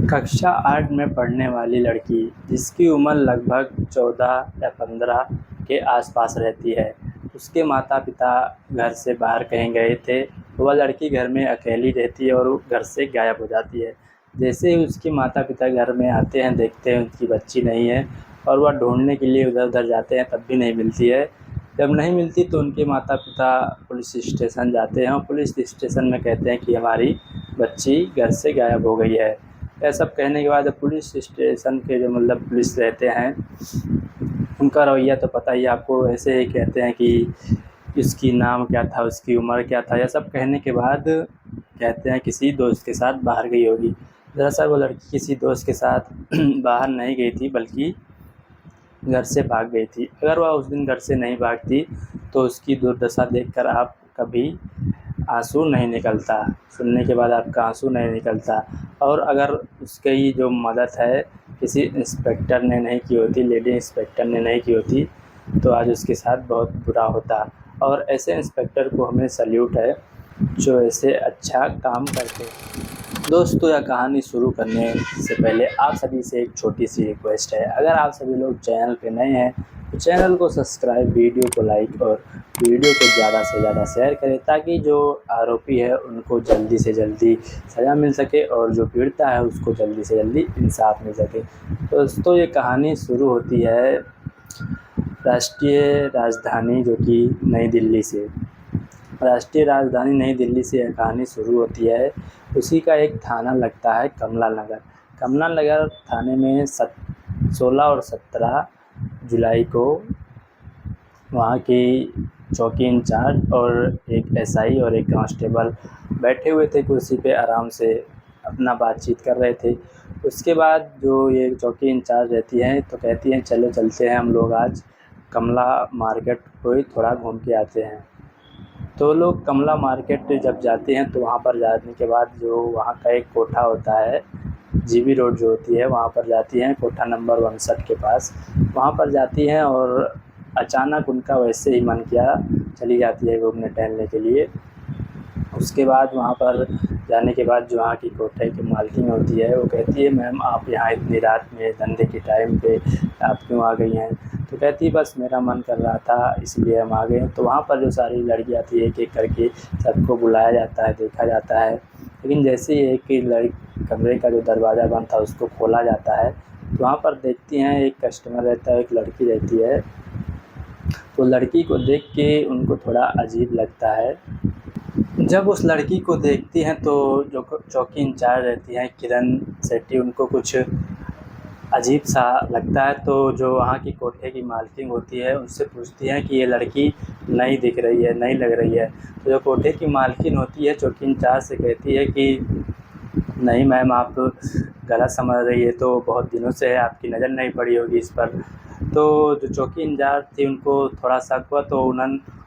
कक्षा 8 में पढ़ने वाली लड़की, जिसकी उम्र लगभग 14 या 15 के आसपास रहती है, उसके माता-पिता घर से बाहर कहीं गए थे। वह लड़की घर में अकेली रहती है और वो घर से गायब हो जाती है। जैसे ही उसके माता-पिता घर में आते हैं, देखते हैं उनकी बच्ची नहीं है और वह ढूँढने के लिए उधर-उधर जाते हैं, तब भी नहीं मिलती है। जब नहीं मिलती तो उनके माता-पिता पुलिस स्टेशन जाते हैं और पुलिस स्टेशन में कहते हैं कि हमारी बच्ची घर से गायब हो गई है। यह सब कहने के बाद पुलिस स्टेशन के जो पुलिस रहते हैं, उनका रवैया तो पता ही है आपको। ऐसे ही कहते हैं कि इसकी नाम क्या था, उसकी उम्र क्या था। यह सब कहने के बाद कहते हैं किसी दोस्त के साथ बाहर गई होगी। दरअसल वो लड़की किसी दोस्त के साथ बाहर नहीं गई थी, बल्कि घर से भाग गई थी। अगर वह उस दिन घर से नहीं भागती तो उसकी दुर्दशा देखकर आप कभी आंसू नहीं निकलता, सुनने के बाद आपका आंसू नहीं निकलता। और अगर उसकी जो मदद है किसी इंस्पेक्टर ने नहीं की होती, लेडी इंस्पेक्टर ने नहीं की होती, तो आज उसके साथ बहुत बुरा होता। और ऐसे इंस्पेक्टर को हमें सैल्यूट है जो ऐसे अच्छा काम करते हैं। दोस्तों, यह कहानी शुरू करने से पहले आप सभी से एक छोटी सी रिक्वेस्ट है। अगर आप सभी लोग चैनल पे नए हैं तो चैनल को सब्सक्राइब, वीडियो को लाइक और वीडियो को ज़्यादा से ज़्यादा शेयर करें, ताकि जो आरोपी है उनको जल्दी से जल्दी सज़ा मिल सके और जो पीड़िता है उसको जल्दी से जल्दी इंसाफ मिल सके। दोस्तों, ये कहानी शुरू होती है राष्ट्रीय राजधानी जो कि नई दिल्ली से। राष्ट्रीय राजधानी नई दिल्ली से यह कहानी शुरू होती है। उसी का एक थाना लगता है कमला नगर। कमला नगर थाने में 16 और 17 जुलाई को वहाँ की चौकी इंचार्ज और एक एसआई और एक कांस्टेबल बैठे हुए थे कुर्सी पे, आराम से अपना बातचीत कर रहे थे। उसके बाद जो ये चौकी इंचार्ज रहती हैं तो कहती हैं चलो चलते हैं हम लोग आज कमला मार्केट को ही थोड़ा घूम के आते हैं। तो लोग कमला मार्केट जब जाते हैं तो वहाँ पर जाने के बाद जो वहाँ का एक कोठा होता है, जीबी रोड जो होती है, वहाँ पर जाती हैं, कोठा नंबर 59 के पास। वहाँ पर जाती हैं और अचानक उनका वैसे ही मन किया, चली जाती है घूमने टहलने के लिए। उसके बाद वहाँ पर जाने के बाद जो वहाँ की कोठे की मालकिन होती है वो कहती है, मैम आप यहाँ इतनी रात में धंधे के टाइम पे आप क्यों आ गई हैं? तो कहती है बस मेरा मन कर रहा था इसलिए हम आ गए। तो वहाँ पर जो सारी लड़कियाँ थी, एक एक करके सबको बुलाया जाता है, देखा जाता है। लेकिन जैसे ही एक ही कमरे का जो दरवाज़ा बंद था उसको खोला जाता है तो वहाँ पर देखती हैं एक कस्टमर रहता है, एक लड़की रहती है। तो लड़की को देख के उनको थोड़ा अजीब लगता है। जब उस लड़की को देखती हैं तो जो चौकी इंचार्ज रहती हैं किरण सेठी, उनको कुछ अजीब सा लगता है। तो जो वहाँ की कोठे की मालकिन होती है उनसे पूछती हैं कि ये लड़की नई दिख रही है, नई लग रही है। तो जो कोठे की मालकिन होती है चौकी इंचार्ज से कहती है कि नहीं मैम, आप गलत समझ रही है, तो बहुत दिनों से है, आपकी नज़र नहीं पड़ी होगी इस पर। तो जो चौकी इंचार्ज थी उनको थोड़ा शक हुआ, तो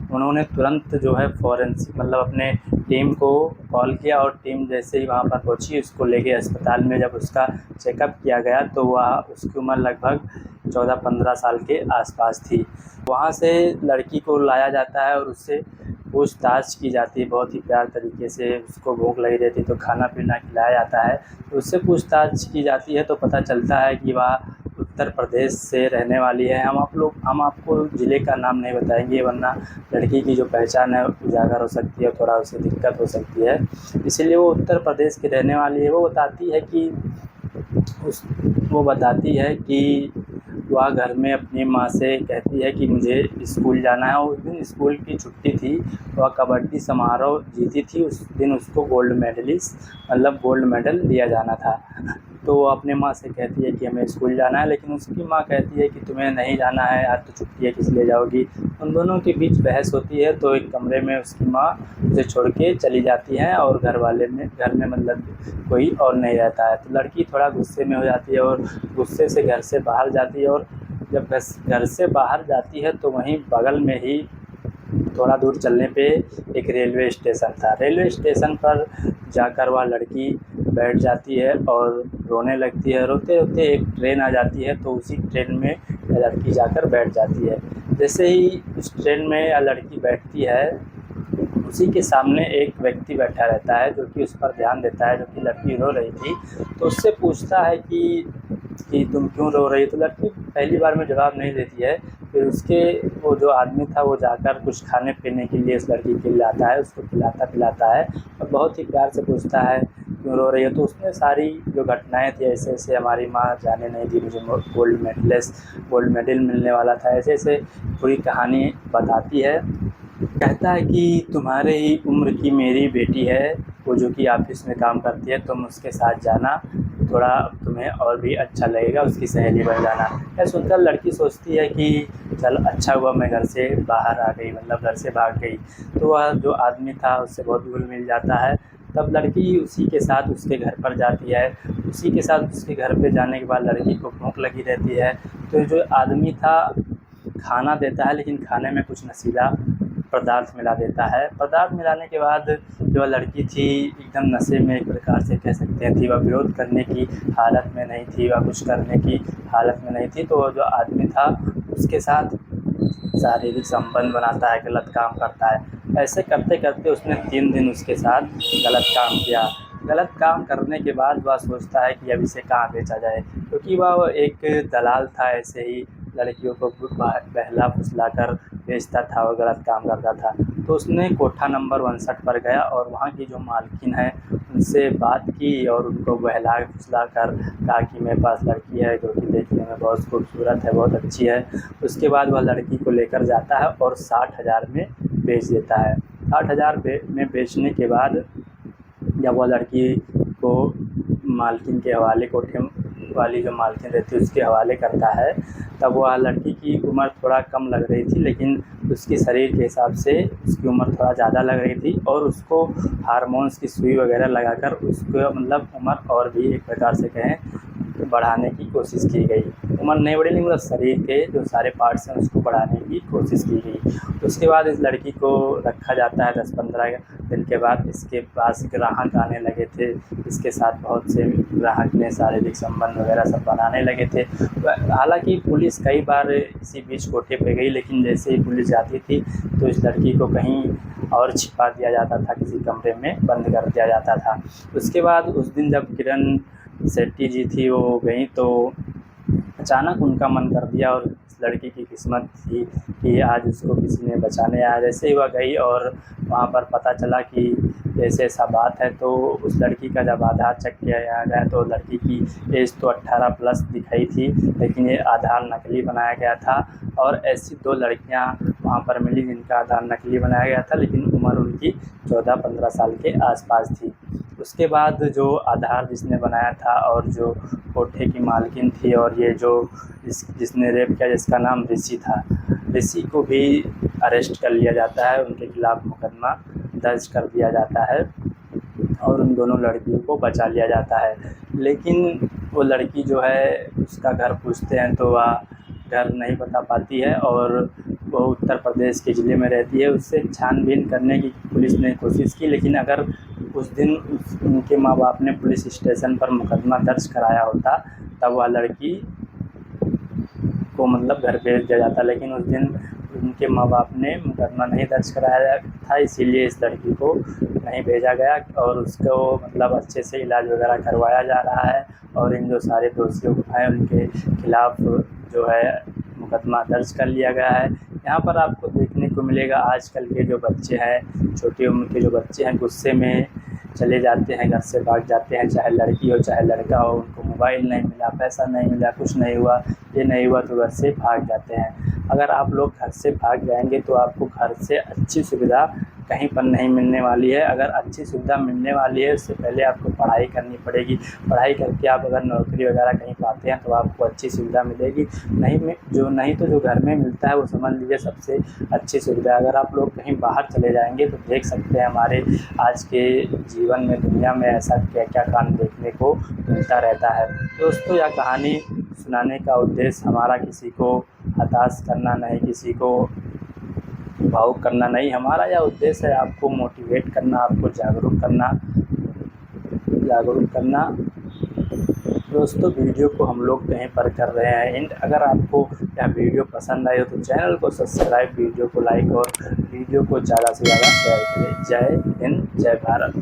उन्होंने तुरंत जो है फॉरेंसिक अपने टीम को कॉल किया और टीम जैसे ही वहाँ पर पहुँची उसको ले गए अस्पताल में। जब उसका चेकअप किया गया तो वह उसकी उम्र लगभग 14-15 साल के आसपास थी। वहाँ से लड़की को लाया जाता है और उससे पूछताछ की जाती है बहुत ही प्यार तरीके से। उसको भूख लगी रहती तो खाना पीना खिलाया जाता है। तो उससे पूछताछ की जाती है तो पता चलता है कि वह उत्तर प्रदेश से रहने वाली है। हम आपको ज़िले का नाम नहीं बताएंगे, वरना लड़की की जो पहचान है उजागर हो सकती है, थोड़ा उसे दिक्कत हो सकती है। इसलिए वो उत्तर प्रदेश की रहने वाली है। वो बताती है कि वह घर में अपनी माँ से कहती है कि मुझे स्कूल जाना है। उस दिन स्कूल की छुट्टी थी, वह कबड्डी समारोह जीती थी। उस दिन उसको गोल्ड मेडल दिया जाना था। तो वो अपने माँ से कहती है कि हमें स्कूल जाना है, लेकिन उसकी माँ कहती है कि तुम्हें नहीं जाना है, आज तो छुट्टी है, किस लिए जाओगी। उन दोनों के बीच बहस होती है। तो एक कमरे में उसकी माँ उसे छोड़ के चली जाती है और घर में कोई और नहीं रहता है। तो लड़की थोड़ा गुस्से में हो जाती है और गुस्से से घर से बाहर जाती है। और जब घर से बाहर जाती है तो वहीं बगल में ही थोड़ा दूर चलने पे एक रेलवे स्टेशन था। रेलवे स्टेशन पर जाकर वह लड़की बैठ जाती है और रोने लगती है। रोते रोते एक ट्रेन आ जाती है तो उसी ट्रेन में लड़की जाकर बैठ जाती है। जैसे ही उस ट्रेन में लड़की बैठती है, उसी के सामने एक व्यक्ति बैठा रहता है जो कि उस पर ध्यान देता है, जो कि लड़की रो रही थी। तो उससे पूछता है कि तुम क्यों रो रही हो? तो लड़की पहली बार में जवाब नहीं देती है। फिर उसके वो जो आदमी था वो जाकर कुछ खाने पीने के लिए उस लड़की के लिए लाता है, उसको खिलाता पिलाता है और बहुत ही प्यार से पूछता है क्यों रो रही हो? तो उसने सारी जो घटनाएँ थी, ऐसे-ऐसे हमारी माँ जाने नहीं दी मुझे, गोल्ड मेडल मिलने वाला था, ऐसे-ऐसे पूरी कहानी बताती है। कहता है कि तुम्हारे ही उम्र की मेरी बेटी है, वो जो कि ऑफ़िस में काम करती है, तुम उसके साथ जाना, थोड़ा तुम्हें और भी अच्छा लगेगा, उसकी सहेली बन जाना। यह सुनकर लड़की सोचती है कि चल अच्छा हुआ मैं घर से बाहर आ गई, मतलब घर से भाग गई। तो वह जो आदमी था उससे बहुत घुल-मिल जाता है। तब लड़की उसी के साथ उसके घर पर जाती है। उसी के साथ उसके घर पे जाने के बाद लड़की को भूख लगी रहती है। तो जो आदमी था खाना देता है, लेकिन खाने में कुछ नशीला पदार्थ मिला देता है। पदार्थ मिलाने के बाद जो लड़की थी एकदम नशे में, एक प्रकार से कह सकते हैं, थी। वह विरोध करने की हालत में नहीं थी, वह कुछ करने की हालत में नहीं थी। तो वो जो आदमी था उसके साथ शारीरिक संबंध बनाता है, गलत काम करता है। ऐसे करते-करते उसने 3 दिन उसके साथ गलत काम किया। गलत काम करने के बाद वह सोचता है कि अब इसे कहाँ बेचा जाए, क्योंकि वह एक दलाल था, ऐसे ही लड़कियों को बहला-फुसला कर बेचता था और गलत काम करता था। तो उसने कोठा नंबर 59 पर गया और वहाँ की जो मालकिन है उनसे बात की और उनको बहला-फुसला कर कहा कि मेरे पास लड़की है जो कि देखने में बहुत खूबसूरत है, बहुत अच्छी है। उसके बाद वह लड़की को लेकर जाता है और 60,000 में बेच देता है। 60,000 में बेचने के बाद जब वह लड़की को मालकिन के हवाले, कोठे वाली जो मालकिन रहती है उसके हवाले करता है, तब वह लड़की की उम्र थोड़ा कम लग रही थी, लेकिन उसके शरीर के हिसाब से उसकी उम्र थोड़ा ज़्यादा लग रही थी और उसको हार्मोन्स की सुई वगैरह लगाकर उसको मतलब उम्र और भी एक प्रकार से कहें बढ़ाने की कोशिश की गई। उम्र नहीं बढ़ी, लेकिन मतलब शरीर के जो सारे पार्ट्स हैं उसको बढ़ाने की कोशिश की गई। उसके बाद इस लड़की को रखा जाता है। 10-15 दिन के बाद इसके पास ग्राहक आने लगे थे। इसके साथ बहुत से ग्राहक ने शारीरिक संबंध वगैरह सब बनाने लगे थे। हालाँकि पुलिस कई बार इसी बीच कोठे पे गई, लेकिन जैसे ही पुलिस जाती थी तो इस लड़की को कहीं और छिपा दिया जाता था, किसी कमरे में बंद कर दिया जाता था। उसके बाद उस दिन जब किरण शेट्टी जी थी वो गईं, तो अचानक उनका मन कर दिया और इस लड़की की किस्मत थी कि आज उसको किसी ने बचाने आया। जैसे ही वह गई और वहाँ पर पता चला कि ऐसे ऐसा बात है, तो उस लड़की का जब आधार चेक किया गया तो लड़की की एज तो 18 प्लस दिखाई थी, लेकिन ये आधार नकली बनाया गया था। और ऐसी 2 लड़कियाँ वहाँ पर मिली जिनका आधार नकली बनाया गया था, लेकिन उम्र उनकी 14-15 साल के आसपास थी। उसके बाद जो आधार जिसने बनाया था और जो कोठे की मालकिन थी और ये जो जिसने रेप किया, जिसका नाम ऋषि था, ऋषि को भी अरेस्ट कर लिया जाता है, उनके खिलाफ़ मुकदमा दर्ज कर दिया जाता है और उन दोनों लड़कियों को बचा लिया जाता है। लेकिन वो लड़की जो है उसका घर पूछते हैं तो वह घर नहीं बता पाती है और वो उत्तर प्रदेश के ज़िले में रहती है। उससे छानबीन करने की पुलिस ने कोशिश की, लेकिन अगर उस दिन उनके माँ बाप ने पुलिस स्टेशन पर मुकदमा दर्ज कराया होता तब वह लड़की को मतलब घर भेज दिया जाता, लेकिन उस दिन उनके माँ बाप ने मुकदमा नहीं दर्ज कराया था, इसीलिए इस लड़की को नहीं भेजा गया और उसको मतलब अच्छे से इलाज वगैरह करवाया जा रहा है और इन जो सारे दोषियों हैं उनके खिलाफ़ जो है मुकदमा दर्ज कर लिया गया है। यहाँ पर आपको देखने को मिलेगा आजकल के जो बच्चे हैं, छोटी उम्र के जो बच्चे हैं, गुस्से में चले जाते हैं, घर से भाग जाते हैं, चाहे लड़की हो चाहे लड़का हो। उनको मोबाइल नहीं मिला, पैसा नहीं मिला, कुछ नहीं हुआ, ये नहीं हुआ तो घर से भाग जाते हैं। अगर आप लोग घर से भाग जाएंगे तो आपको घर से अच्छी सुविधा कहीं पर नहीं मिलने वाली है। अगर अच्छी सुविधा मिलने वाली है उससे पहले आपको पढ़ाई करनी पड़ेगी। पढ़ाई करके आप अगर नौकरी वगैरह कहीं पाते हैं तो आपको अच्छी सुविधा मिलेगी। नहीं तो जो घर में मिलता है वो समझ लीजिए सबसे अच्छी सुविधा है। अगर आप लोग कहीं बाहर चले जाएंगे तो देख सकते हैं हमारे आज के जीवन में, दुनिया में ऐसा क्या क्या कांड देखने को मिलता रहता है। दोस्तों, यह कहानी सुनाने का उद्देश्य हमारा किसी को हताश करना नहीं, किसी को भावुक करना नहीं। हमारा यह उद्देश्य है आपको मोटिवेट करना, आपको जागरूक करना दोस्तों वीडियो को हम लोग कहीं पर कर रहे हैं एंड अगर आपको यह वीडियो पसंद आई हो तो चैनल को सब्सक्राइब, वीडियो को लाइक और वीडियो को ज़्यादा से ज़्यादा शेयर करें। जय हिंद, जय भारत।